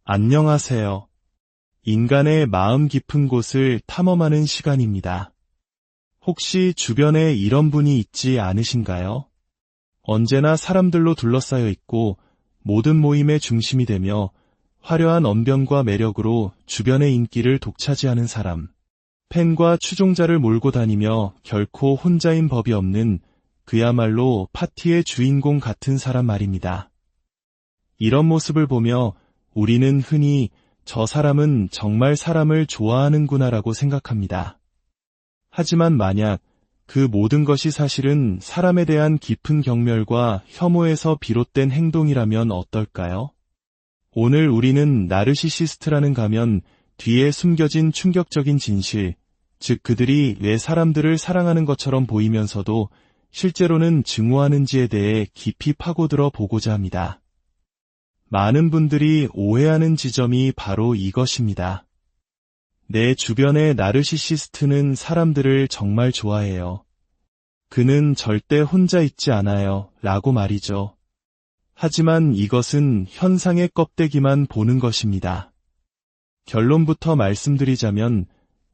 안녕하세요. 인간의 마음 깊은 곳을 탐험하는 시간입니다. 혹시 주변에 이런 분이 있지 않으신가요? 언제나 사람들로 둘러싸여 있고 모든 모임의 중심이 되며 화려한 언변과 매력으로 주변의 인기를 독차지하는 사람. 팬과 추종자를 몰고 다니며 결코 혼자인 법이 없는 그야말로 파티의 주인공 같은 사람 말입니다. 이런 모습을 보며 우리는 흔히 저 사람은 정말 사람을 좋아하는구나라고 생각합니다. 하지만 만약 그 모든 것이 사실은 사람에 대한 깊은 경멸과 혐오에서 비롯된 행동이라면 어떨까요? 오늘 우리는 나르시시스트라는 가면 뒤에 숨겨진 충격적인 진실, 즉 그들이 왜 사람들을 사랑하는 것처럼 보이면서도 실제로는 증오하는지에 대해 깊이 파고들어 보고자 합니다. 많은 분들이 오해하는 지점이 바로 이것입니다. 내 주변의 나르시시스트는 사람들을 정말 좋아해요. 그는 절대 혼자 있지 않아요. 라고 말이죠. 하지만 이것은 현상의 껍데기만 보는 것입니다. 결론부터 말씀드리자면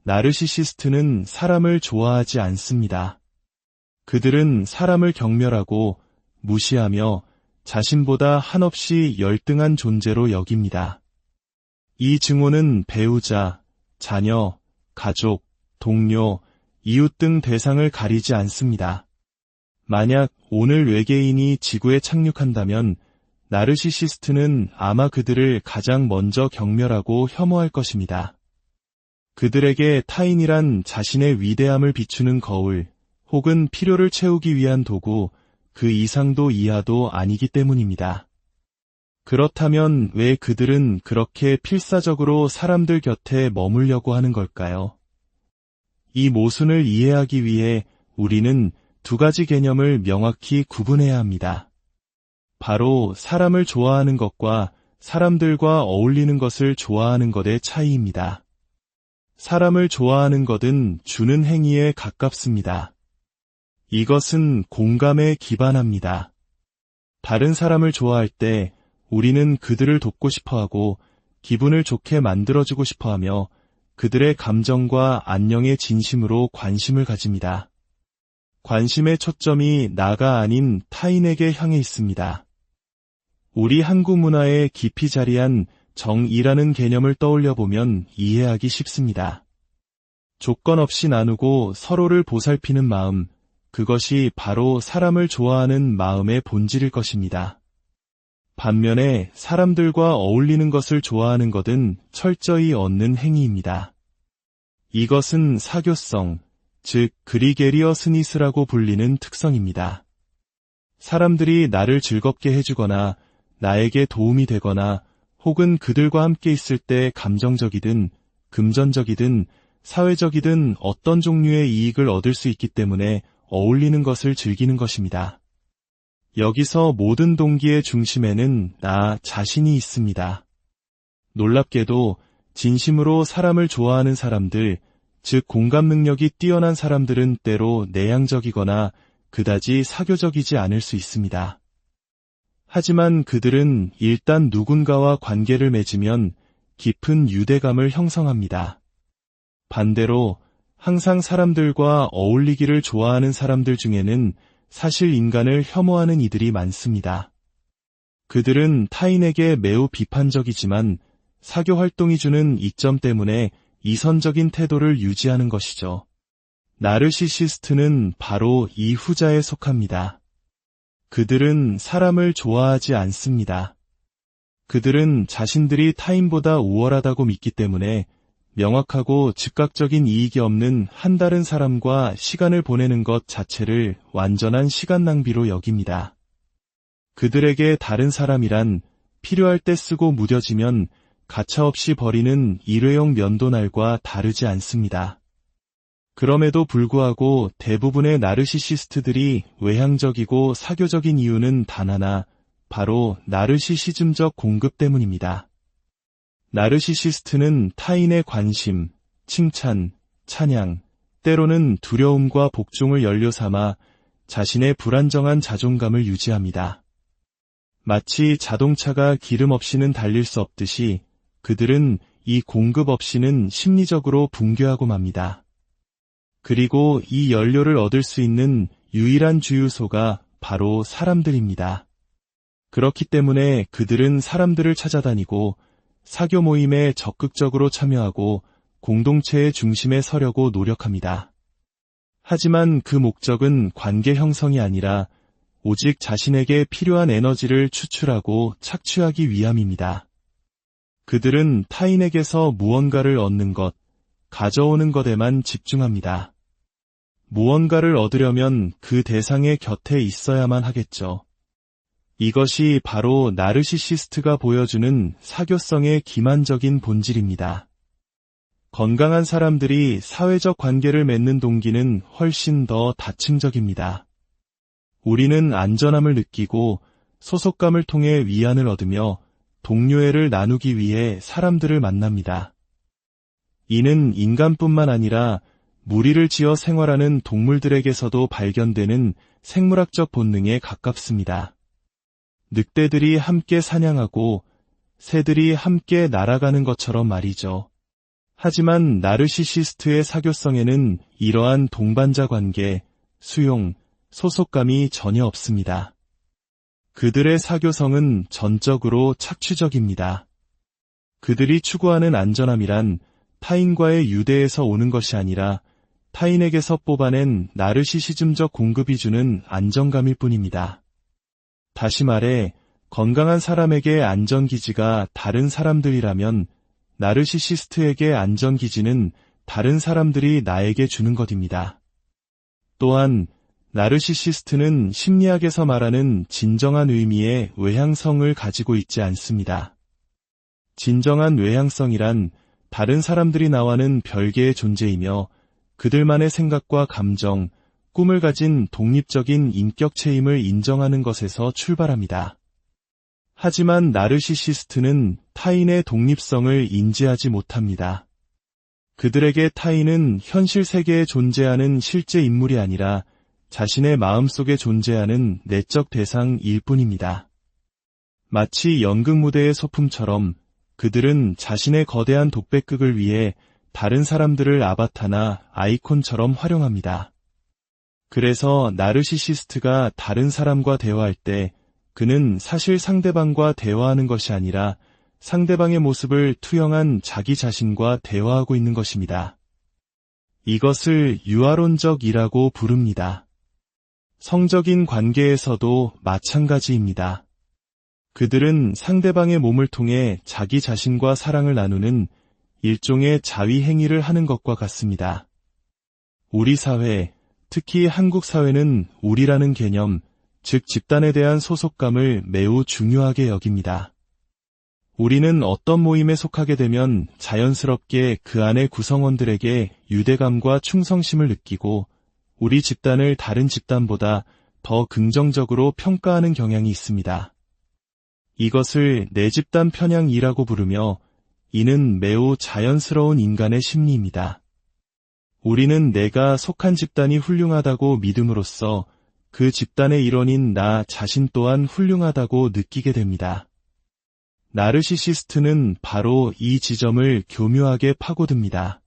나르시시스트는 사람을 좋아하지 않습니다. 그들은 사람을 경멸하고 무시하며 자신보다 한없이 열등한 존재로 여깁니다. 이 증오는 배우자, 자녀, 가족, 동료, 이웃 등 대상을 가리지 않습니다. 만약 오늘 외계인이 지구에 착륙한다면 나르시시스트는 아마 그들을 가장 먼저 경멸하고 혐오할 것입니다. 그들에게 타인이란 자신의 위대함을 비추는 거울, 혹은 필요를 채우기 위한 도구, 그 이상도 이하도 아니기 때문입니다. 그렇다면 왜 그들은 그렇게 필사적으로 사람들 곁에 머물려고 하는 걸까요? 이 모순을 이해하기 위해 우리는 두 가지 개념을 명확히 구분해야 합니다. 바로 사람을 좋아하는 것과 사람들과 어울리는 것을 좋아하는 것의 차이입니다. 사람을 좋아하는 것은 주는 행위에 가깝습니다. 이것은 공감에 기반합니다. 다른 사람을 좋아할 때 우리는 그들을 돕고 싶어하고 기분을 좋게 만들어주고 싶어하며 그들의 감정과 안녕에 진심으로 관심을 가집니다. 관심의 초점이 나가 아닌 타인에게 향해 있습니다. 우리 한국 문화에 깊이 자리한 정이라는 개념을 떠올려 보면 이해하기 쉽습니다. 조건 없이 나누고 서로를 보살피는 마음, 그것이 바로 사람을 좋아하는 마음의 본질일 것입니다. 반면에 사람들과 어울리는 것을 좋아하는 것은 철저히 얻는 행위입니다. 이것은 사교성, 즉 그리게리어스니스라고 불리는 특성입니다. 사람들이 나를 즐겁게 해주거나 나에게 도움이 되거나 혹은 그들과 함께 있을 때 감정적이든 금전적이든 사회적이든 어떤 종류의 이익을 얻을 수 있기 때문에 어울리는 것을 즐기는 것입니다. 여기서 모든 동기의 중심에는 나 자신이 있습니다. 놀랍게도 진심으로 사람을 좋아하는 사람들, 즉 공감 능력이 뛰어난 사람들은 때로 내향적이거나 그다지 사교적이지 않을 수 있습니다. 하지만 그들은 일단 누군가와 관계를 맺으면 깊은 유대감을 형성합니다. 반대로 항상 사람들과 어울리기를 좋아하는 사람들 중에는 사실 인간을 혐오하는 이들이 많습니다. 그들은 타인에게 매우 비판적이지만 사교 활동이 주는 이점 때문에 이선적인 태도를 유지하는 것이죠. 나르시시스트는 바로 이 후자에 속합니다. 그들은 사람을 좋아하지 않습니다. 그들은 자신들이 타인보다 우월하다고 믿기 때문에 명확하고 즉각적인 이익이 없는 한 다른 사람과 시간을 보내는 것 자체를 완전한 시간 낭비로 여깁니다. 그들에게 다른 사람이란 필요할 때 쓰고 무뎌지면 가차없이 버리는 일회용 면도날과 다르지 않습니다. 그럼에도 불구하고 대부분의 나르시시스트들이 외향적이고 사교적인 이유는 단 하나, 바로 나르시시즘적 공급 때문입니다. 나르시시스트는 타인의 관심, 칭찬, 찬양, 때로는 두려움과 복종을 연료 삼아 자신의 불안정한 자존감을 유지합니다. 마치 자동차가 기름 없이는 달릴 수 없듯이 그들은 이 공급 없이는 심리적으로 붕괴하고 맙니다. 그리고 이 연료를 얻을 수 있는 유일한 주유소가 바로 사람들입니다. 그렇기 때문에 그들은 사람들을 찾아다니고 사교 모임에 적극적으로 참여하고 공동체의 중심에 서려고 노력합니다. 하지만 그 목적은 관계 형성이 아니라 오직 자신에게 필요한 에너지를 추출하고 착취하기 위함입니다. 그들은 타인에게서 무언가를 얻는 것, 가져오는 것에만 집중합니다. 무언가를 얻으려면 그 대상의 곁에 있어야만 하겠죠. 이것이 바로 나르시시스트가 보여주는 사교성의 기만적인 본질입니다. 건강한 사람들이 사회적 관계를 맺는 동기는 훨씬 더 다층적입니다. 우리는 안전함을 느끼고 소속감을 통해 위안을 얻으며 동료애를 나누기 위해 사람들을 만납니다. 이는 인간뿐만 아니라 무리를 지어 생활하는 동물들에게서도 발견되는 생물학적 본능에 가깝습니다. 늑대들이 함께 사냥하고 새들이 함께 날아가는 것처럼 말이죠. 하지만 나르시시스트의 사교성에는 이러한 동반자 관계, 수용, 소속감이 전혀 없습니다. 그들의 사교성은 전적으로 착취적입니다. 그들이 추구하는 안전함이란 타인과의 유대에서 오는 것이 아니라 타인에게서 뽑아낸 나르시시즘적 공급이 주는 안정감일 뿐입니다. 다시 말해, 건강한 사람에게 안전기지가 다른 사람들이라면 나르시시스트에게 안전기지는 다른 사람들이 나에게 주는 것입니다. 또한 나르시시스트는 심리학에서 말하는 진정한 의미의 외향성을 가지고 있지 않습니다. 진정한 외향성이란 다른 사람들이 나와는 별개의 존재이며 그들만의 생각과 감정, 꿈을 가진 독립적인 인격체임을 인정하는 것에서 출발합니다. 하지만 나르시시스트는 타인의 독립성을 인지하지 못합니다. 그들에게 타인은 현실 세계에 존재하는 실제 인물이 아니라 자신의 마음속에 존재하는 내적 대상일 뿐입니다. 마치 연극 무대의 소품처럼 그들은 자신의 거대한 독백극을 위해 다른 사람들을 아바타나 아이콘처럼 활용합니다. 그래서 나르시시스트가 다른 사람과 대화할 때 그는 사실 상대방과 대화하는 것이 아니라 상대방의 모습을 투영한 자기 자신과 대화하고 있는 것입니다. 이것을 유아론적이라고 부릅니다. 성적인 관계에서도 마찬가지입니다. 그들은 상대방의 몸을 통해 자기 자신과 사랑을 나누는 일종의 자위 행위를 하는 것과 같습니다. 우리 사회, 특히 한국 사회는 우리라는 개념, 즉 집단에 대한 소속감을 매우 중요하게 여깁니다. 우리는 어떤 모임에 속하게 되면 자연스럽게 그 안의 구성원들에게 유대감과 충성심을 느끼고 우리 집단을 다른 집단보다 더 긍정적으로 평가하는 경향이 있습니다. 이것을 내 집단 편향이라고 부르며 이는 매우 자연스러운 인간의 심리입니다. 우리는 내가 속한 집단이 훌륭하다고 믿음으로써 그 집단의 일원인 나 자신 또한 훌륭하다고 느끼게 됩니다. 나르시시스트는 바로 이 지점을 교묘하게 파고듭니다.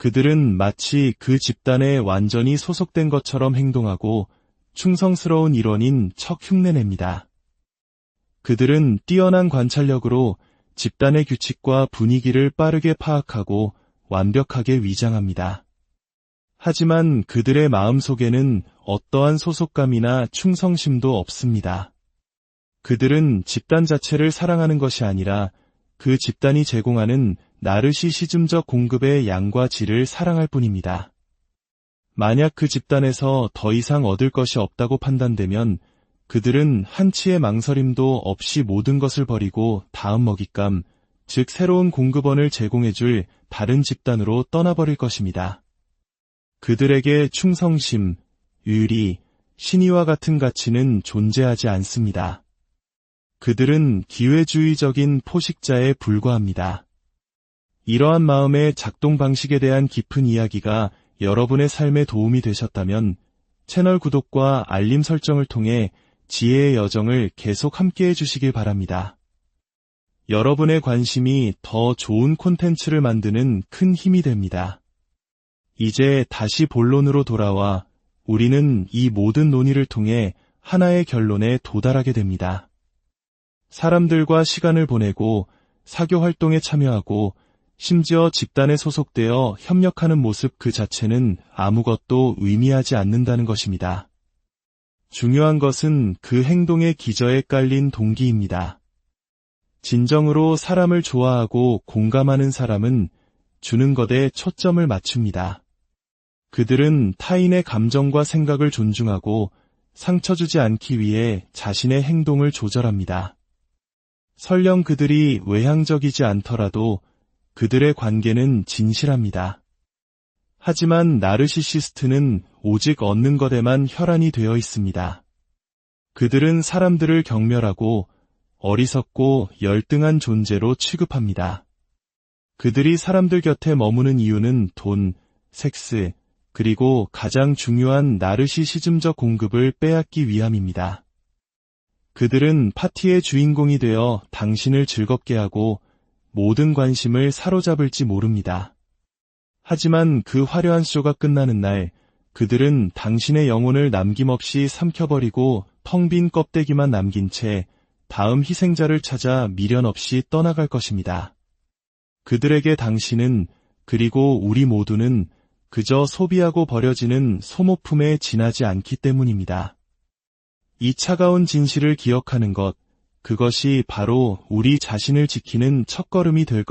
그들은 마치 그 집단에 완전히 소속된 것처럼 행동하고 충성스러운 일원인 척 흉내냅니다. 그들은 뛰어난 관찰력으로 집단의 규칙과 분위기를 빠르게 파악하고 완벽하게 위장합니다. 하지만 그들의 마음속에는 어떠한 소속감이나 충성심도 없습니다. 그들은 집단 자체를 사랑하는 것이 아니라 그 집단이 제공하는 나르시시즘적 공급의 양과 질을 사랑할 뿐입니다. 만약 그 집단에서 더 이상 얻을 것이 없다고 판단되면 그들은 한치의 망설임도 없이 모든 것을 버리고 다음 먹잇감, 즉 새로운 공급원을 제공해줄 다른 집단으로 떠나버릴 것입니다. 그들에게 충성심, 의리, 신의와 같은 가치는 존재하지 않습니다. 그들은 기회주의적인 포식자에 불과합니다. 이러한 마음의 작동 방식에 대한 깊은 이야기가 여러분의 삶에 도움이 되셨다면 채널 구독과 알림 설정을 통해 지혜의 여정을 계속 함께해 주시길 바랍니다. 여러분의 관심이 더 좋은 콘텐츠를 만드는 큰 힘이 됩니다. 이제 다시 본론으로 돌아와 우리는 이 모든 논의를 통해 하나의 결론에 도달하게 됩니다. 사람들과 시간을 보내고 사교 활동에 참여하고 심지어 집단에 소속되어 협력하는 모습 그 자체는 아무것도 의미하지 않는다는 것입니다. 중요한 것은 그 행동의 기저에 깔린 동기입니다. 진정으로 사람을 좋아하고 공감하는 사람은 주는 것에 초점을 맞춥니다. 그들은 타인의 감정과 생각을 존중하고 상처 주지 않기 위해 자신의 행동을 조절합니다. 설령 그들이 외향적이지 않더라도 그들의 관계는 진실합니다. 하지만 나르시시스트는 오직 얻는 것에만 혈안이 되어 있습니다. 그들은 사람들을 경멸하고 어리석고 열등한 존재로 취급합니다. 그들이 사람들 곁에 머무는 이유는 돈, 섹스, 그리고 가장 중요한 나르시시즘적 공급을 빼앗기 위함입니다. 그들은 파티의 주인공이 되어 당신을 즐겁게 하고 모든 관심을 사로잡을지 모릅니다. 하지만 그 화려한 쇼가 끝나는 날, 그들은 당신의 영혼을 남김없이 삼켜버리고 텅 빈 껍데기만 남긴 채 다음 희생자를 찾아 미련 없이 떠나갈 것입니다. 그들에게 당신은, 그리고 우리 모두는 그저 소비하고 버려지는 소모품에 지나지 않기 때문입니다. 이 차가운 진실을 기억하는 것, 그것이 바로 우리 자신을 지키는 첫걸음이 될